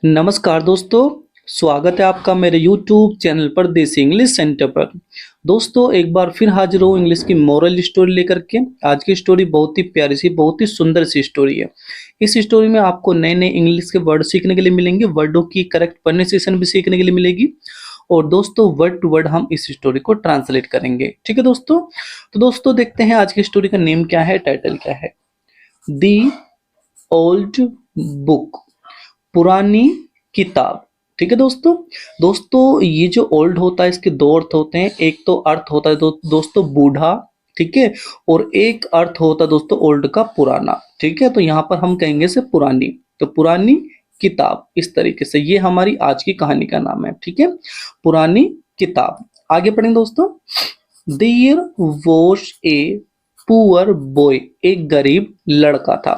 नमस्कार दोस्तों, स्वागत है आपका मेरे YouTube चैनल पर देसी इंग्लिश सेंटर पर। दोस्तों एक बार फिर हाजिर हूँ इंग्लिश की मोरल स्टोरी लेकर के। आज की स्टोरी बहुत ही प्यारी सी, बहुत ही सुंदर सी स्टोरी है। इस स्टोरी में आपको नए नए इंग्लिश के वर्ड सीखने के लिए मिलेंगे, वर्डों की करेक्ट प्रोनाउंसिएशन भी सीखने के लिए मिलेगी। और दोस्तों वर्ड टू वर्ड हम इस स्टोरी को ट्रांसलेट करेंगे, ठीक है दोस्तों। तो दोस्तों देखते हैं आज की स्टोरी का नेम क्या है, टाइटल क्या है। दी ओल्ड बुक, पुरानी किताब। ठीक है दोस्तों। दोस्तों ये जो ओल्ड होता है इसके दो अर्थ होते हैं। एक तो अर्थ होता है दोस्तों बूढ़ा, ठीक है, और एक अर्थ होता है दोस्तों ओल्ड का पुराना। ठीक है, तो यहाँ पर हम कहेंगे से पुरानी, तो पुरानी किताब। इस तरीके से ये हमारी आज की कहानी का नाम है, ठीक है, पुरानी किताब। आगे पढ़ेंगे दोस्तों। There was a poor boy, एक गरीब लड़का था।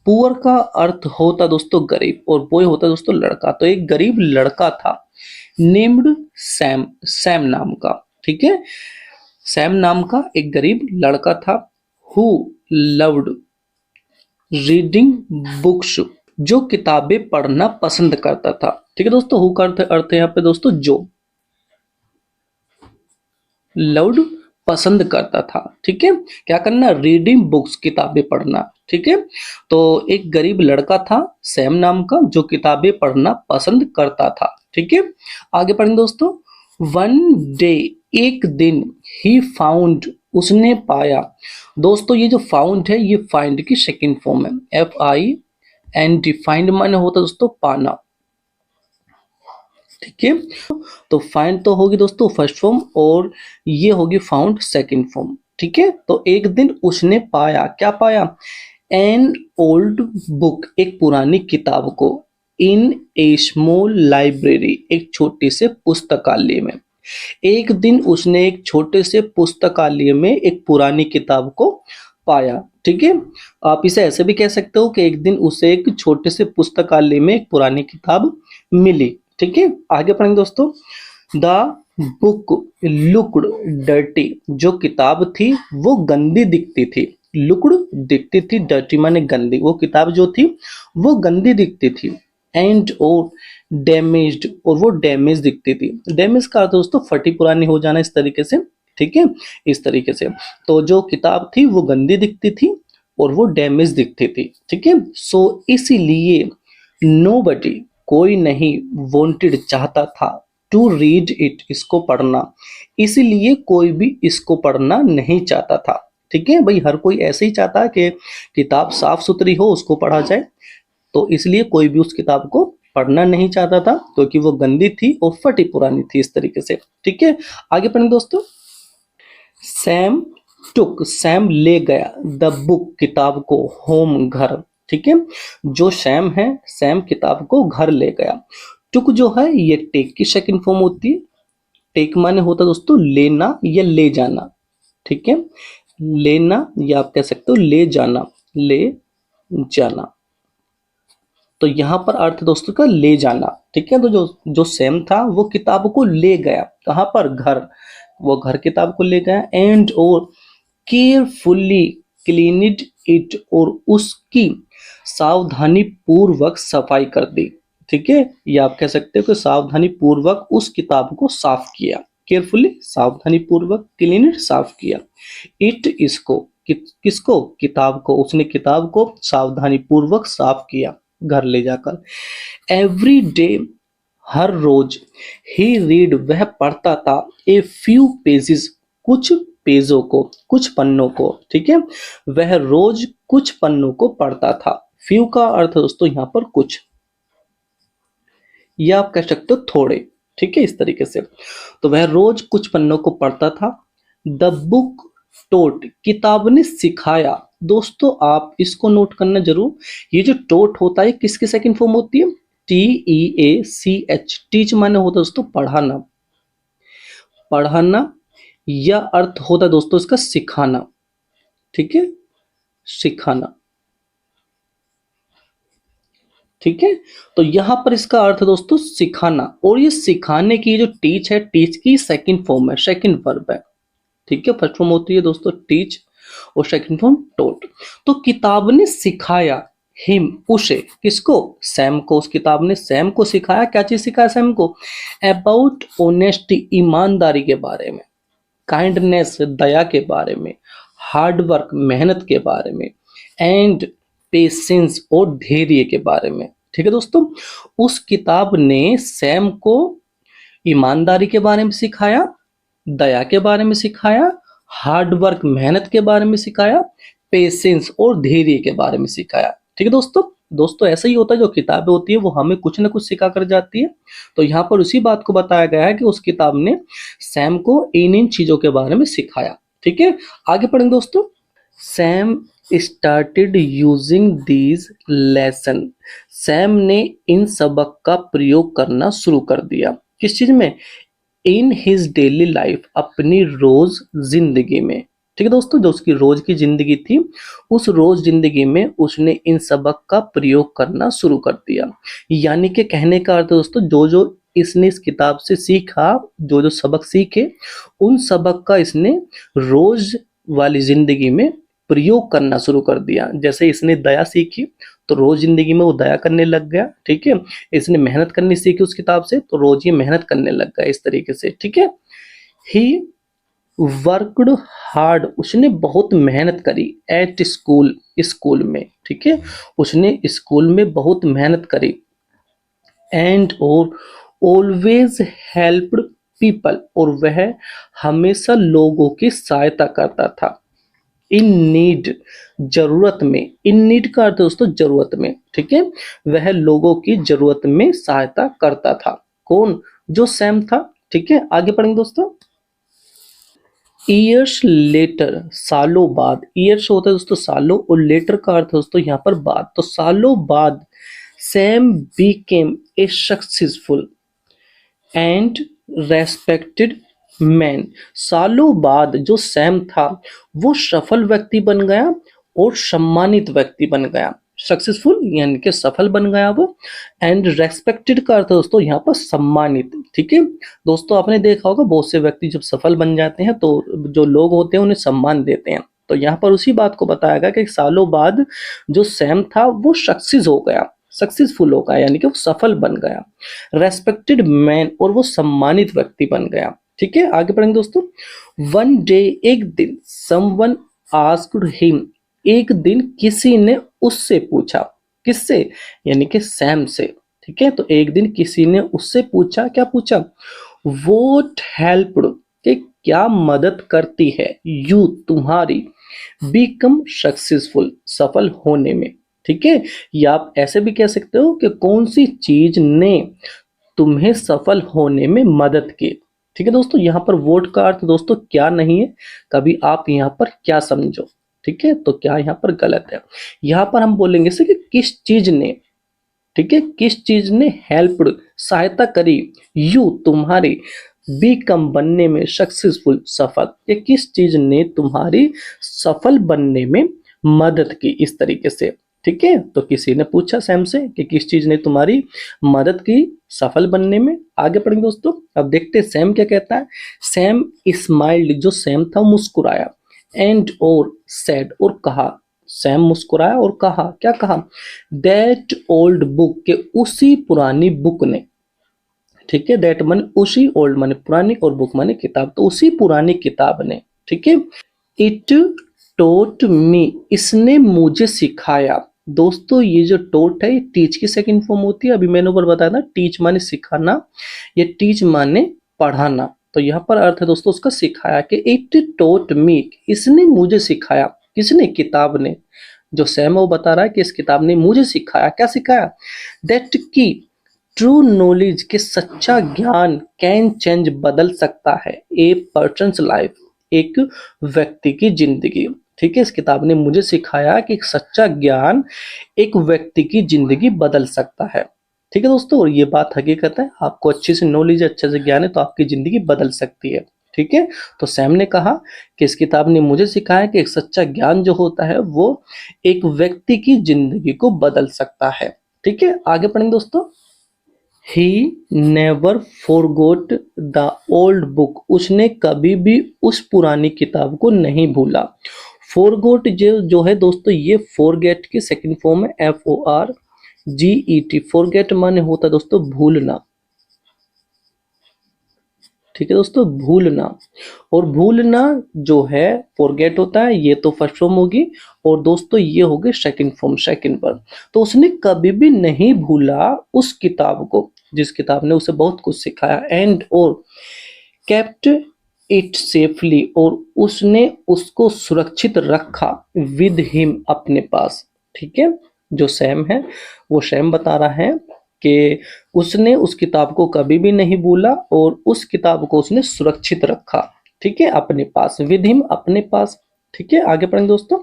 पुअर का अर्थ होता दोस्तों गरीब और बॉय होता दोस्तों लड़का। तो एक गरीब लड़का था नेम्ड सैम, सैम नाम का, ठीक है, सैम नाम का एक गरीब लड़का था। हु लव्ड रीडिंग बुक्स, जो किताबें पढ़ना पसंद करता था। ठीक है दोस्तों, हु का अर्थ है यहाँ पे दोस्तों जो, लव्ड पसंद करता था। ठीक है, क्या करना, रीडिंग बुक्स, किताबें पढ़ना। ठीक है, तो एक गरीब लड़का था सैम नाम का जो किताबें पढ़ना पसंद करता था। ठीक है, आगे पढ़ेंगे दोस्तों। वन डे, एक दिन, ही फाउंड, उसने पाया। दोस्तों ये जो फाउंड है ये फाइंड की सेकंड फॉर्म है, FIND। फाइंड माने होता दोस्तों पाना, ठीक है। तो फाइंड तो होगी दोस्तों फर्स्ट फॉर्म और ये होगी फाउंड सेकंड फॉर्म। ठीक है, तो एक दिन उसने पाया, क्या पाया, एन ओल्ड बुक, एक पुरानी किताब को, इन ए स्मॉल लाइब्रेरी, एक छोटे से पुस्तकालय में। एक दिन उसने एक छोटे से पुस्तकालय में एक पुरानी किताब को पाया। ठीक है, आप इसे ऐसे भी कह सकते हो कि एक दिन उसे एक छोटे से पुस्तकालय में एक पुरानी किताब मिली। ठीक है, आगे पढ़ेंगे दोस्तों। द बुक लुक्ड डर्टी, जो किताब थी वो गंदी दिखती थी। लुक्ड दिखती थी, डर्टी माने गंदी, वो किताब जो थी वो गंदी दिखती थी। एंड और डैमेज्ड, और वो डैमेज दिखती थी। डैमेज का अर्थ दोस्तों फटी पुरानी हो जाना, इस तरीके से। ठीक है, इस तरीके से। तो जो किताब थी वो गंदी दिखती थी और वो डैमेज दिखती थी। ठीक है, सो इसीलिए नोबडी, कोई नहीं, वांटेड, चाहता था, टू रीड इट, इसको पढ़ना। इसीलिए कोई भी इसको पढ़ना नहीं चाहता था। ठीक है भाई, हर कोई ऐसे ही चाहता है कि किताब साफ सुथरी हो, उसको पढ़ा जाए। तो इसलिए कोई भी उस किताब को पढ़ना नहीं चाहता था क्योंकि वो गंदी थी और फटी पुरानी थी, इस तरीके से। ठीक है, आगे पढ़ेंगे दोस्तों। सैम टुक, सैम ले गया, द बुक, किताब को, होम, घर। ठीक है, जो सैम है, सैम किताब को घर ले गया। टुक जो है ये टेक की सेकंड फॉर्म होती है। टेक माने होता है दोस्तों लेना या ले जाना। ठीक है, लेना या आप कह सकते हो ले जाना, ले जाना। तो यहाँ पर अर्थ दोस्तों का ले जाना। ठीक है, तो जो जो सैम था वो किताब को ले गया, कहाँ पर, घर, वो घर किताब को ले गया। एंड और केयरफुली क्लीनिड इट, और उसकी सावधानी पूर्वक सफाई कर दी। ठीक है, या आप कह सकते हो कि सावधानी पूर्वक उस किताब को साफ किया। केयरफुली, सावधानी पूर्वक, क्लीनिड, साफ किया। इट, इसको, किसको, किताब को, उसने किताब को सावधानी पूर्वक साफ किया घर ले जाकर। एवरी डे, हर रोज, ही रीड, वह पढ़ता था, ए फ्यू पेजेस, कुछ पेजों को, कुछ पन्नों को। ठीक है, वह रोज कुछ पन्नों को पढ़ता था। फ्यू का अर्थ दोस्तों यहाँ पर कुछ, या आप कह सकते हो थोड़े। ठीक है, इस तरीके से। तो वह रोज कुछ पन्नों को पढ़ता था। द बुक टोट, किताब ने सिखाया। दोस्तों आप इसको नोट करना जरूर, ये जो टोट होता है किसकी सेकंड फॉर्म होती है, TEACH। टीच माने होता है दोस्तों पढ़ाना, पढ़ाना, या अर्थ होता है दोस्तों इसका सिखाना। ठीक है, सिखाना। ठीक है, तो यहां पर इसका अर्थ दोस्तों सिखाना, और ये सिखाने की जो टीच है, टीच की सेकंड फॉर्म है, सेकंड वर्ब है। ठीक है, फर्स्ट फॉर्म होती है दोस्तों टीच और सेकंड फॉर्म टोट। तो किताब ने सिखाया, हिम उसे, किसको, सैम को। उस किताब ने सैम को सिखाया, क्या चीज सिखाया सैम को, अबाउट ऑनेस्टी, ईमानदारी के बारे में, काइंडनेस, दया के बारे में, हार्ड वर्क, मेहनत के बारे में, एंड पेशेंस, और धैर्य के बारे में। ठीक है दोस्तों, उस किताब ने सैम को ईमानदारी के बारे में सिखाया, दया के बारे में सिखाया, हार्ड वर्क, मेहनत के बारे में सिखाया, पेशेंस और धैर्य के बारे में सिखाया। ठीक है दोस्तों, दोस्तों ऐसा ही होता है, जो किताबें होती है वो हमें कुछ ना कुछ सिखा कर जाती है। तो यहाँ पर उसी बात को बताया गया है कि उस किताब ने सैम को इन इन चीजों के बारे में सिखाया। ठीक है, आगे पढ़ेंगे दोस्तों। Sam started using these lesson, Sam ने इन सबक का प्रयोग करना शुरू कर दिया, किस चीज में, इन हिज डेली लाइफ, अपनी रोज जिंदगी में। ठीक है दोस्तों, जो उसकी रोज की जिंदगी थी, उस रोज जिंदगी में उसने इन सबक का प्रयोग करना शुरू कर दिया। यानी कि कहने का अर्थ है दोस्तों, जो जो इसने इस किताब से सीखा, जो जो सबक सीखे, उन सबक का इसने रोज वाली जिंदगी में प्रयोग करना शुरू कर दिया। जैसे इसने दया सीखी तो रोज जिंदगी में वो दया करने लग गया। ठीक है, इसने मेहनत करनी सीखी उस किताब से तो रोज ये मेहनत करने लग गया, इस तरीके से। ठीक है, ही वर्कड हार्ड, उसने बहुत मेहनत करी, एट स्कूल, स्कूल में। ठीक है, उसने स्कूल में बहुत मेहनत करी, एंड और ऑलवेज हेल्प्ड पीपल, और वह हमेशा लोगों की सहायता करता था, इन नीड, जरूरत में। इन नीड का अर्थ दोस्तों जरूरत में। ठीक है, वह लोगों की जरूरत में सहायता करता था। कौन, जो सैम था। ठीक है, आगे पढ़ेंगे दोस्तों। ईयर्स लेटर, सालों बाद, ईयर्स होता है दोस्तों सालों, और लेटर का अर्थ दोस्तों यहाँ पर बाद। तो सालों बाद Sam Beckham A successful and respected man, सालों बाद जो सैम था वो सफल व्यक्ति बन गया और सम्मानित व्यक्ति बन गया। सक्सेसफुल यानी कि सफल बन गया वो, एंड रेस्पेक्टेड का अर्थ दोस्तों यहाँ पर सम्मानित। ठीक है दोस्तों, आपने देखा होगा बहुत से व्यक्ति जब सफल बन जाते हैं तो जो लोग होते हैं उन्हें सम्मान देते हैं। तो यहाँ पर उसी बात को बताया गया कि सालों बाद जो सैम था वो सक्सेस हो गया, सक्सेसफुल हो गया, यानी कि वो सफल बन गया। रेस्पेक्टेड मैन, और वो सम्मानित व्यक्ति बन गया। ठीक है, आगे पढ़ेंगे दोस्तों। वन डे, एक दिन, समवन आस्क्ड हिम, एक दिन किसी ने उससे पूछा, किससे, यानी कि सैम से। ठीक है, तो एक दिन किसी ने उससे पूछा, क्या पूछा, वोट हेल्प्ड, कि क्या मदद करती है, यू तुम्हारी, बिकम सक्सेसफुल, सफल होने में। ठीक है, या आप ऐसे भी कह सकते हो कि कौन सी चीज ने तुम्हें सफल होने में मदद की। ठीक है दोस्तों, यहाँ पर वोट का अर्थ दोस्तों क्या नहीं है, कभी आप यहाँ पर क्या समझो। ठीक है, तो क्या यहाँ पर गलत है, यहाँ पर हम बोलेंगे से कि किस चीज ने, ठीक है, किस चीज ने हेल्प्ड, सहायता करी, यू तुम्हारी, बीकम बनने में, सक्सेसफुल सफल, ये किस चीज ने तुम्हारी सफल बनने में मदद की, इस तरीके से। ठीक है, तो किसी ने पूछा सैम से कि किस चीज ने तुम्हारी मदद की सफल बनने में। आगे पढ़ेंगे दोस्तों, अब देखते हैं सैम क्या कहता है। सैम स्माइल्ड, जो सैम था मुस्कुराया, एंड और सेड, और कहा, सैम मुस्कुराया और कहा, क्या कहा, दैट ओल्ड बुक, के उसी पुरानी बुक ने। ठीक है, दैट माने उसी, ओल्ड माने पुरानी, और बुक माने किताब, तो उसी पुरानी किताब ने। ठीक है, इट टोट मी, इसने मुझे सिखाया। दोस्तों ये जो टोट है, टीच की सेकंड फॉर्म होती है। अभी मैंने ऊपर बताया था, टीच माने सिखाना, ये टीच माने पढ़ाना। तो यहाँ पर अर्थ है दोस्तों उसका सिखाया, कि इट टोट मी, इसने मुझे सिखाया, किसने, किताब ने। जो सैम वो बता रहा है कि इस किताब ने मुझे सिखाया, क्या सिखाया, दैट की ट्रू नॉलेज, के सच्चा ज्ञान, कैन चेंज, बदल सकता है, ए पर्सन्स लाइफ, एक व्यक्ति की जिंदगी। ठीक है, इस किताब ने मुझे सिखाया कि एक सच्चा ज्ञान एक व्यक्ति की जिंदगी बदल सकता है। ठीक है दोस्तों, और ये बात हकीकत है, आपको अच्छे से नॉलेज, अच्छे से ज्ञान है तो आपकी जिंदगी बदल सकती है। ठीक है, तो सैम ने कहा कि इस किताब ने मुझे सिखाया कि एक सच्चा ज्ञान जो होता है वो एक व्यक्ति की जिंदगी को बदल सकता है। ठीक है, आगे पढ़ेंगे दोस्तों। He never forgot the old book, उसने कभी भी उस पुरानी किताब को नहीं भूला। फॉरगॉट जो है दोस्तों, ये फॉरगेट की सेकंड फॉर्म है, FORGET। फॉरगेट माने होता है दोस्तों भूलना, ठीक है दोस्तों, भूलना। और भूलना जो है फॉरगेट होता है, ये तो फर्स्ट फॉर्म होगी, और दोस्तों ये होगी सेकंड फॉर्म, सेकंड पर। तो उसने कभी भी नहीं भूला उस किताब को जिस किताब ने उसे बहुत कुछ सिखाया, एंड और केप्ट इट सेफली, और उसने उसको सुरक्षित रखा, विद हिम अपने पास, ठीक है। जो सैम है वो सैम बता रहा है कि उसने उस किताब को कभी भी नहीं भूला और उस किताब को उसने सुरक्षित रखा, ठीक है, अपने पास, विद हिम, अपने पास, ठीक है। आगे पढ़ेंगे दोस्तों।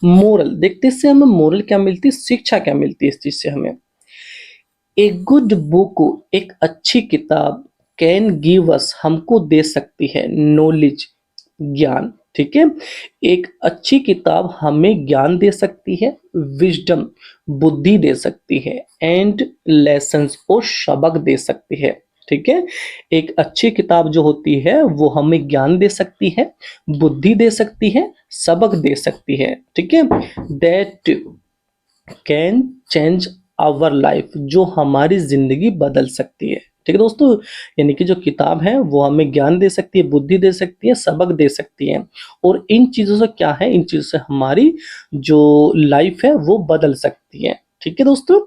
मोरल देखते, इससे हमें मोरल क्या मिलती है, शिक्षा क्या मिलती है इस चीज से हमें। ए गुड बुक, एक अच्छी किताब, कैन गिव अस, हमको दे सकती है, नॉलेज, ज्ञान, ठीक है। एक अच्छी किताब हमें ज्ञान दे सकती है, विजडम, बुद्धि दे सकती है, एंड लेसन्स, और सबक दे सकती है, ठीक है। एक अच्छी किताब जो होती है वो हमें ज्ञान दे सकती है, बुद्धि दे सकती है, सबक दे सकती है, ठीक है। That can change our life, जो हमारी जिंदगी बदल सकती है, ठीक है दोस्तों। यानी कि जो किताब है वो हमें ज्ञान दे सकती है, बुद्धि दे सकती है, सबक दे सकती है, और इन चीजों से क्या है, इन चीजों से हमारी जो लाइफ है वो बदल सकती है, ठीक है दोस्तों।